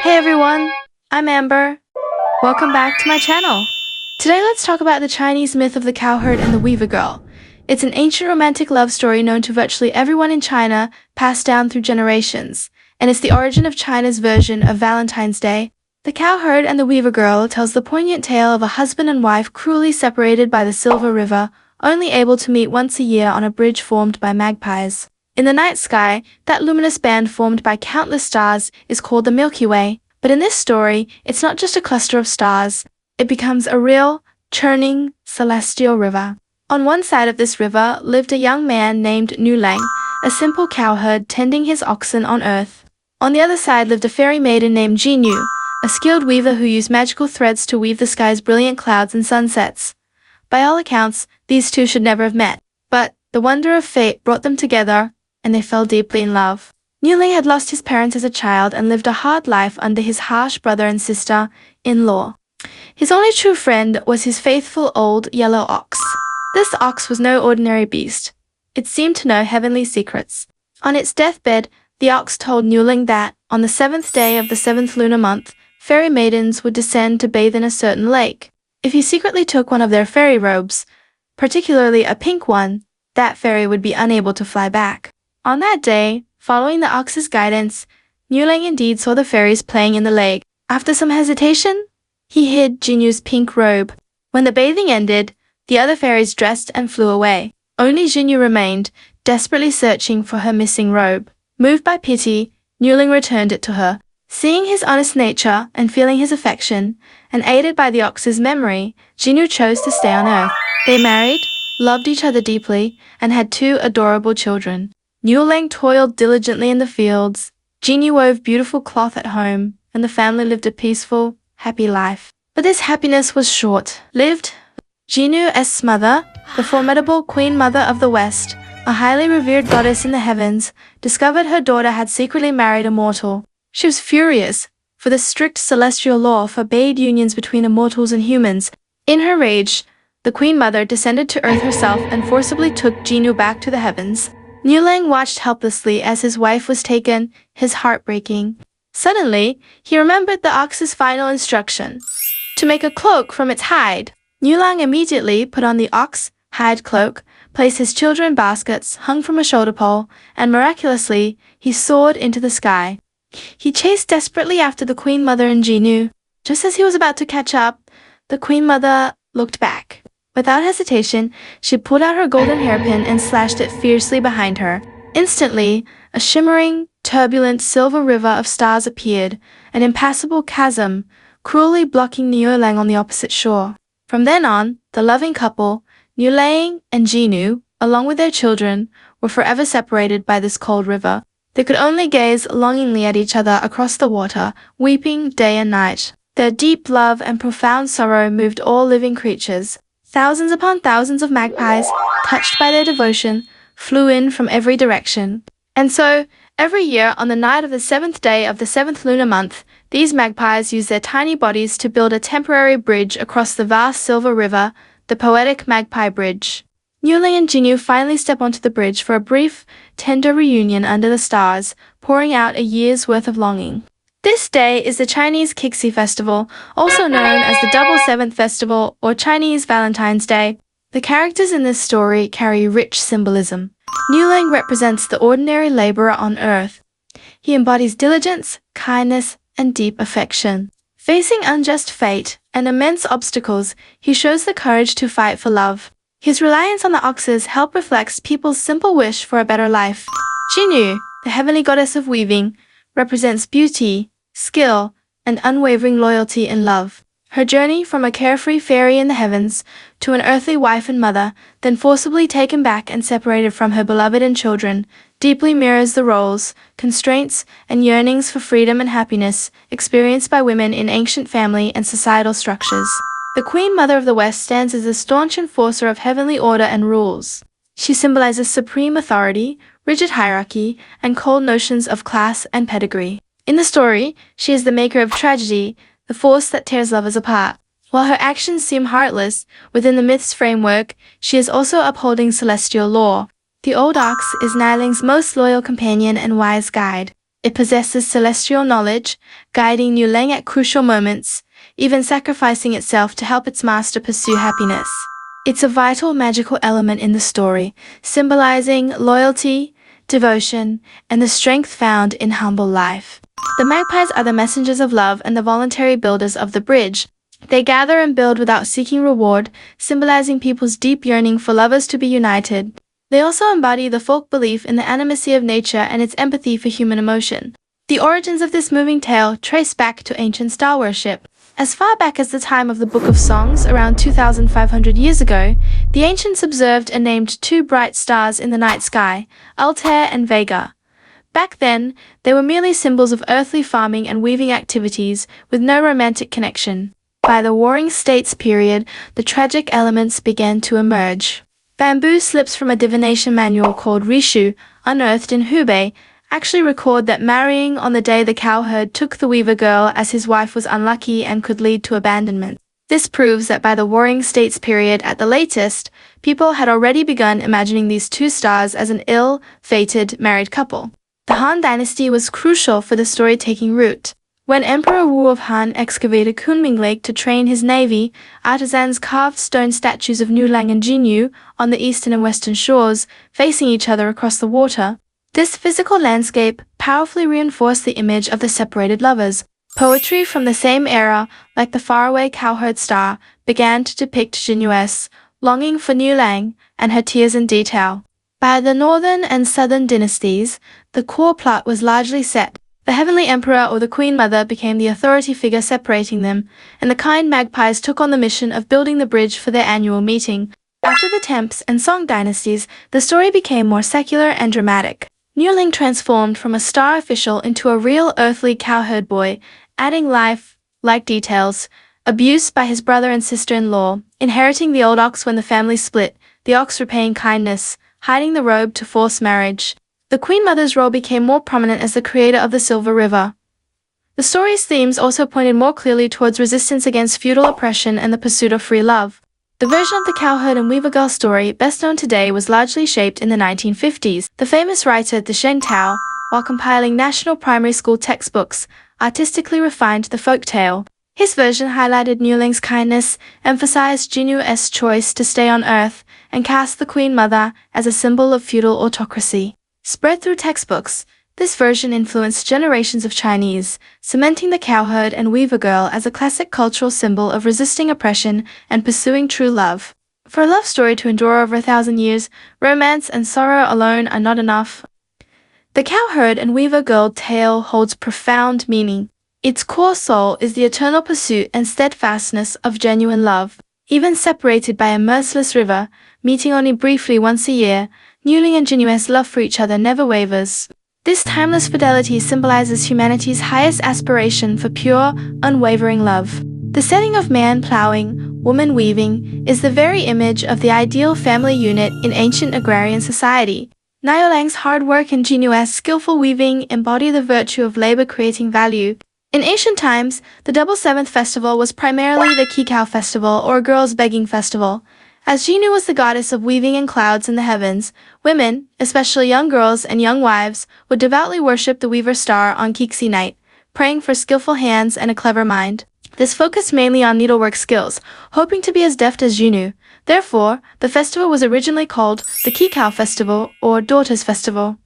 Hey everyone, I'm Amber. Welcome back to my channel. Today let's talk about the Chinese myth of the cowherd and the weaver girl. It's an ancient romantic love story known to virtually everyone in China, passed down through generations, and it's the origin of China's version of Valentine's Day. The cowherd and the weaver girl tells the poignant tale of a husband and wife cruelly separated by the Silver River, only able to meet once a year on a bridge formed by magpies. In the night sky, that luminous band formed by countless stars is called the Milky Way, but in this story, it's not just a cluster of stars. It becomes a real, churning, celestial river. On one side of this river lived a young man named Nulang, a simple cowherd tending his oxen on earth. On the other side lived a fairy maiden named Jinyu, a skilled weaver who used magical threads to weave the sky's brilliant clouds and sunsets. By all accounts, these two should never have met, but the wonder of fate brought them together, and they fell deeply in love. Nulang had lost his parents as a child and lived a hard life under his harsh brother and sister-in-law. His only true friend was his faithful old yellow ox. This ox was no ordinary beast. It seemed to know heavenly secrets. On its deathbed, the ox told Nulang that, on the 7th day of the 7th lunar month, fairy maidens would descend to bathe in a certain lake. If he secretly took one of their fairy robes, particularly a pink one, that fairy would be unable to fly back. On that day, following the ox's guidance, Nulang indeed saw the fairies playing in the lake. After some hesitation, he hid Jinyu's pink robe. When the bathing ended, the other fairies dressed and flew away. Only Jinyu remained, desperately searching for her missing robe. Moved by pity, Nulang returned it to her. Seeing his honest nature and feeling his affection, and aided by the ox's memory, Jinyu chose to stay on Earth. They married, loved each other deeply, and had 2 adorable children. Nulang toiled diligently in the fields, Jinyu wove beautiful cloth at home, and the family lived a peaceful, happy life. But this happiness was short-lived. Jinyu's mother, the formidable Queen Mother of the West, a highly revered goddess in the heavens, discovered her daughter had secretly married a mortal. She was furious, for the strict celestial law forbade unions between immortals and humans. In her rage, the Queen Mother descended to Earth herself and forcibly took Jinyu back to the heavens. Nulang watched helplessly as his wife was taken, his heart breaking. Suddenly, he remembered the ox's final instruction, to make a cloak from its hide. Nulang immediately put on the ox hide cloak, placed his children in baskets hung from a shoulder pole, and miraculously, he soared into the sky. He chased desperately after the Queen Mother and Jinyu. Just as he was about to catch up, the Queen Mother looked back. Without hesitation, she pulled out her golden hairpin and slashed it fiercely behind her. Instantly, a shimmering, turbulent silver river of stars appeared, an impassable chasm, cruelly blocking Nulang on the opposite shore. From then on, the loving couple, Nulang and Jinyu, along with their children, were forever separated by this cold river. They could only gaze longingly at each other across the water, weeping day and night. Their deep love and profound sorrow moved all living creatures. Thousands upon thousands of magpies, touched by their devotion, flew in from every direction. And so, every year on the night of the 7th day of the 7th lunar month, these magpies use their tiny bodies to build a temporary bridge across the vast silver river, the poetic Magpie Bridge. Nulang and Jinyu finally step onto the bridge for a brief, tender reunion under the stars, pouring out a year's worth of longing. This day is the Chinese Qixi Festival, also known as the Double Seventh Festival or Chinese Valentine's Day. The characters in this story carry rich symbolism. Nulang represents the ordinary laborer on earth. He embodies diligence, kindness, and deep affection. Facing unjust fate and immense obstacles, he shows the courage to fight for love. His reliance on the oxes help reflects people's simple wish for a better life. Jinyu, the heavenly goddess of weaving, represents beauty, skill, and unwavering loyalty in love. Her journey from a carefree fairy in the heavens to an earthly wife and mother, then forcibly taken back and separated from her beloved and children, deeply mirrors the roles, constraints, and yearnings for freedom and happiness experienced by women in ancient family and societal structures. The Queen Mother of the West stands as a staunch enforcer of heavenly order and rules. She symbolizes supreme authority, rigid hierarchy, and cold notions of class and pedigree. In the story, she is the maker of tragedy, the force that tears lovers apart. While her actions seem heartless, within the myth's framework, she is also upholding celestial law. The old ox is Niling's most loyal companion and wise guide. It possesses celestial knowledge, guiding Niulang at crucial moments, even sacrificing itself to help its master pursue happiness. It's a vital magical element in the story, symbolizing loyalty, devotion, and the strength found in humble life. The magpies are the messengers of love and the voluntary builders of the bridge. They gather and build without seeking reward, symbolizing people's deep yearning for lovers to be united. They also embody the folk belief in the animacy of nature and its empathy for human emotion. The origins of this moving tale trace back to ancient star worship. As far back as the time of the Book of Songs, around 2,500 years ago, the ancients observed and named two bright stars in the night sky, Altair and Vega. Back then, they were merely symbols of earthly farming and weaving activities, with no romantic connection. By the Warring States period, the tragic elements began to emerge. Bamboo slips from a divination manual called Rishu, unearthed in Hubei, actually record that marrying on the day the cowherd took the weaver girl as his wife was unlucky and could lead to abandonment. This proves that by the Warring States period at the latest, people had already begun imagining these two stars as an ill-fated married couple. The Han Dynasty was crucial for the story taking root. When Emperor Wu of Han excavated Kunming Lake to train his navy, artisans carved stone statues of Niulang and Jinyu on the eastern and western shores, facing each other across the water. This physical landscape powerfully reinforced the image of the separated lovers. Poetry from the same era, like the faraway cowherd star, began to depict Jinyu's longing for Niulang and her tears in detail. By the northern and southern dynasties, the core plot was largely set. The heavenly emperor or the queen mother became the authority figure separating them, and the kind magpies took on the mission of building the bridge for their annual meeting. After the Temps and Song dynasties, the story became more secular and dramatic. Niuling transformed from a star official into a real earthly cowherd boy, adding life-like details, abused by his brother and sister-in-law, inheriting the old ox when the family split, the ox repaying kindness, hiding the robe to force marriage. The Queen Mother's role became more prominent as the creator of the Silver River. The story's themes also pointed more clearly towards resistance against feudal oppression and the pursuit of free love. The version of the cowherd and weaver girl story best known today was largely shaped in the 1950s. The famous writer Desheng Tao, while compiling national primary school textbooks, artistically refined the folktale. His version highlighted Niuling's kindness, emphasized Jinyu's choice to stay on Earth, and cast the Queen Mother as a symbol of feudal autocracy. Spread through textbooks, this version influenced generations of Chinese, cementing the cowherd and weaver girl as a classic cultural symbol of resisting oppression and pursuing true love. For a love story to endure over 1,000 years, romance and sorrow alone are not enough. The cowherd and weaver girl tale holds profound meaning. Its core soul is the eternal pursuit and steadfastness of genuine love. Even separated by a merciless river, meeting only briefly once a year, Niuling and Jinyu's love for each other never wavers. This timeless fidelity symbolizes humanity's highest aspiration for pure, unwavering love. The setting of man plowing, woman weaving, is the very image of the ideal family unit in ancient agrarian society. Niulang's hard work and Jinyu's skillful weaving embody the virtue of labor creating value. In ancient times, the Double Seventh Festival was primarily the Qixi Festival or girls' begging festival. As Jinyu was the goddess of weaving and clouds in the heavens, women, especially young girls and young wives, would devoutly worship the weaver star on Qixi night, praying for skillful hands and a clever mind. This focused mainly on needlework skills, hoping to be as deft as Jinyu. Therefore, the festival was originally called the Qixi Festival or Daughters' Festival.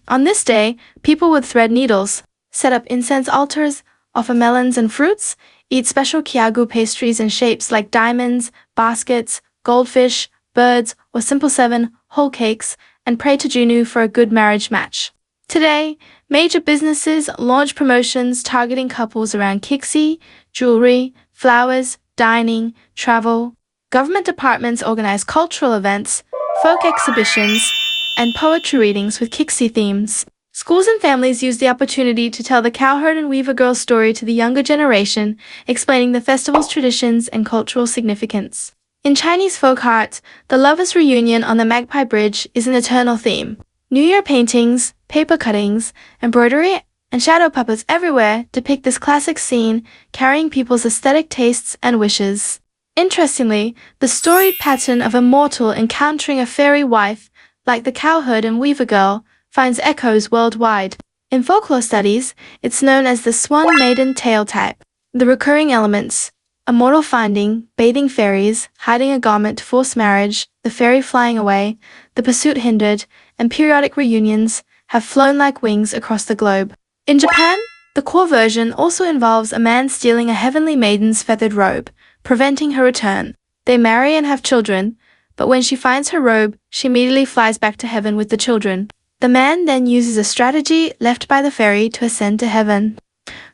On this day, people would thread needles, set up incense altars, offer melons and fruits, eat special kiagu pastries in shapes like diamonds, baskets, goldfish, birds, or simple 7 whole cakes, and pray to Jinyu for a good marriage match. Today, major businesses launch promotions targeting couples around Qixi, jewelry, flowers, dining, travel. Government departments organize cultural events, folk exhibitions, and poetry readings with Qixi themes. Schools and families use the opportunity to tell the cowherd and weaver girl story to the younger generation, explaining the festival's traditions and cultural significance. In Chinese folk art, the lovers' reunion on the Magpie Bridge is an eternal theme. New Year paintings, paper cuttings, embroidery, and shadow puppets everywhere depict this classic scene, carrying people's aesthetic tastes and wishes. Interestingly, the storied pattern of a mortal encountering a fairy wife, like the cowherd and weaver girl, finds echoes worldwide. In folklore studies, it's known as the swan maiden tale type. The recurring elements: a mortal finding, bathing fairies, hiding a garment to force marriage, the fairy flying away, the pursuit hindered, and periodic reunions have flown like wings across the globe. In Japan, the core version also involves a man stealing a heavenly maiden's feathered robe, preventing her return. They marry and have children, but when she finds her robe, she immediately flies back to heaven with the children. The man then uses a strategy left by the fairy to ascend to heaven.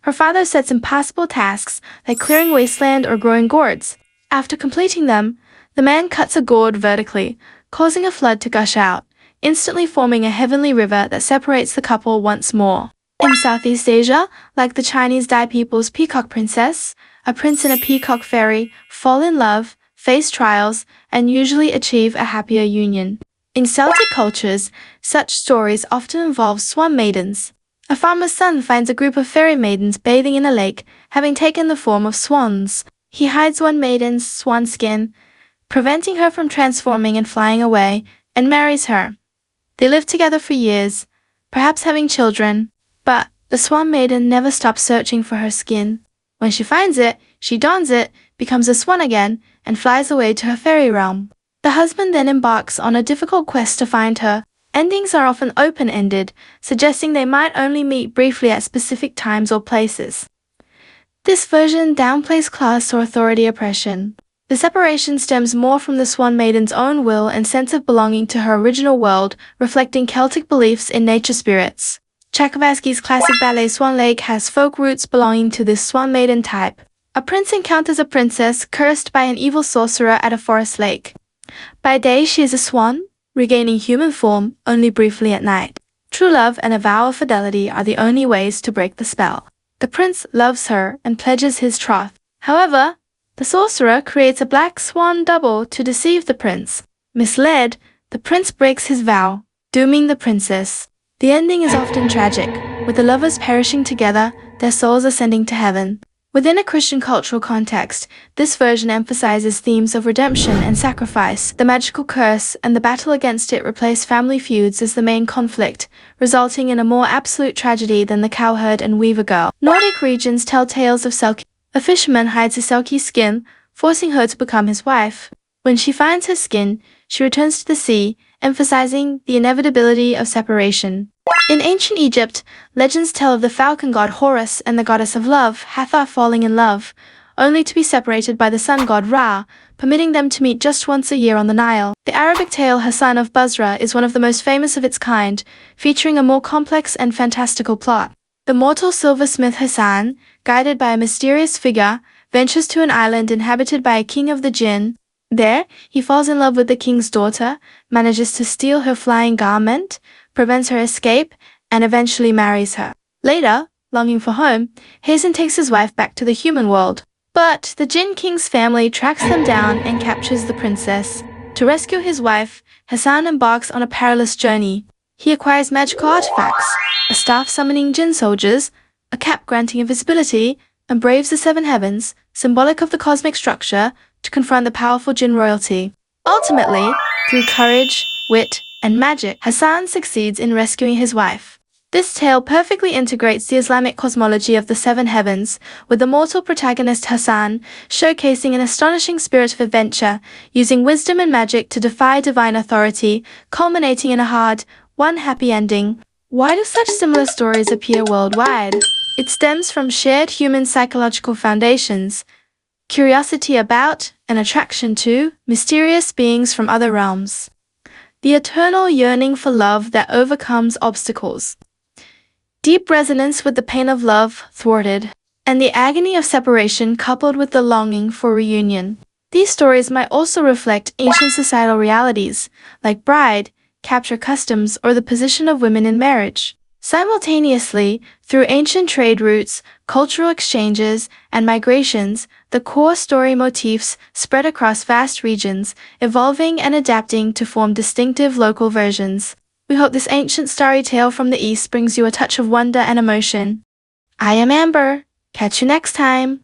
Her father sets impossible tasks like clearing wasteland or growing gourds. After completing them, the man cuts a gourd vertically, causing a flood to gush out, instantly forming a heavenly river that separates the couple once more. In Southeast Asia, like the Chinese Dai people's peacock princess, a prince and a peacock fairy fall in love, face trials, and usually achieve a happier union. In Celtic cultures, such stories often involve swan maidens. A farmer's son finds a group of fairy maidens bathing in a lake, having taken the form of swans. He hides one maiden's swan skin, preventing her from transforming and flying away, and marries her. They live together for years, perhaps having children, but the swan maiden never stops searching for her skin. When she finds it, she dons it, becomes a swan again, and flies away to her fairy realm. The husband then embarks on a difficult quest to find her. Endings are often open-ended, suggesting they might only meet briefly at specific times or places. This version downplays class or authority oppression. The separation stems more from the swan maiden's own will and sense of belonging to her original world, reflecting Celtic beliefs in nature spirits. Tchaikovsky's classic ballet Swan Lake has folk roots belonging to this swan maiden type. A prince encounters a princess cursed by an evil sorcerer at a forest lake. By day she is a swan, regaining human form only briefly at night. True love and a vow of fidelity are the only ways to break the spell. The prince loves her and pledges his troth. However, the sorcerer creates a black swan double to deceive the prince. Misled, the prince breaks his vow, dooming the princess. The ending is often tragic, with the lovers perishing together, their souls ascending to heaven. Within a Christian cultural context, this version emphasizes themes of redemption and sacrifice. The magical curse and the battle against it replace family feuds as the main conflict, resulting in a more absolute tragedy than the cowherd and weaver girl. Nordic regions tell tales of Selkie. A fisherman hides his Selkie skin, forcing her to become his wife. When she finds her skin, she returns to the sea, emphasizing the inevitability of separation. In ancient Egypt, legends tell of the falcon god Horus and the goddess of love, Hathor, falling in love, only to be separated by the sun god Ra, permitting them to meet just once a year on the Nile. The Arabic tale Hassan of Basra is one of the most famous of its kind, featuring a more complex and fantastical plot. The mortal silversmith Hassan, guided by a mysterious figure, ventures to an island inhabited by a king of the jinn. There, he falls in love with the king's daughter, manages to steal her flying garment, prevents her escape, and eventually marries her. Later, longing for home, Hassan takes his wife back to the human world. But the Jinn King's family tracks them down and captures the princess. To rescue his wife, Hassan embarks on a perilous journey. He acquires magical artifacts, a staff summoning Jinn soldiers, a cap granting invisibility, and braves the seven heavens, symbolic of the cosmic structure, to confront the powerful Jinn royalty. Ultimately, through courage, wit, and magic, Hassan succeeds in rescuing his wife. This tale perfectly integrates the Islamic cosmology of the seven heavens, with the mortal protagonist Hassan showcasing an astonishing spirit of adventure, using wisdom and magic to defy divine authority, culminating in a hard, one happy ending. Why do such similar stories appear worldwide? It stems from shared human psychological foundations, curiosity about, and attraction to, mysterious beings from other realms. The eternal yearning for love that overcomes obstacles. Deep resonance with the pain of love thwarted, and the agony of separation coupled with the longing for reunion. These stories might also reflect ancient societal realities, like bride, capture customs, or the position of women in marriage. Simultaneously, through ancient trade routes, cultural exchanges, and migrations, the core story motifs spread across vast regions, evolving and adapting to form distinctive local versions. We hope this ancient starry tale from the East brings you a touch of wonder and emotion. I am Amber. Catch you next time.